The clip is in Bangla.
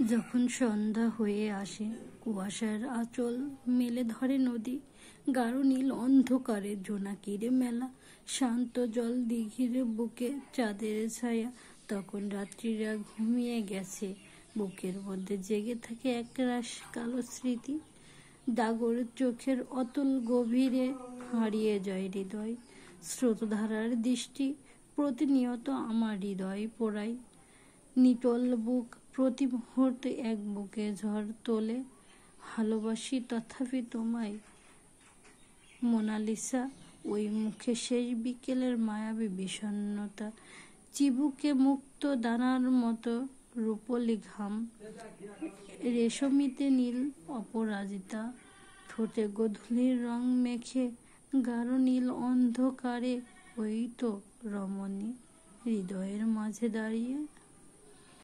যখন সন্ধ্যা হয়ে আসে, কুয়াশার আঁচল মেলে ধরে নদী, গাঢ় নীল অন্ধকারে জোনাকিরে মেলা, শান্ত জল দিঘির বুকে চাঁদের ছায়া। তখন রাত্রিরা ঘুমিয়ে গেছে, বুকের মধ্যে জেগে থাকে একরাশ কালো স্মৃতি। ডাগর চোখের অতল গভীরে হারিয়ে যায় হৃদয়, স্রোতধারার দৃষ্টি প্রতিনিয়ত আমার হৃদয় পোড়ায়। নিটল বুক প্রতি মুহূর্তে এক বুকে ঝড় তোলে, ভালোবাসি তথাপি তোমায় মোনালিসা। ওই মুখে শেষ বিকেলের মায়াবী বিষণ্ণতা, চিবুকে মুক্ত দানার মতো রূপলি ঘাম, রেশমিতে নীল অপরাজিতা, ঠোঁটে গোধূলির রং মেখে গাঢ় নীল অন্ধকারে। ওই তো রমণী হৃদয়ের মাঝে দাঁড়িয়ে।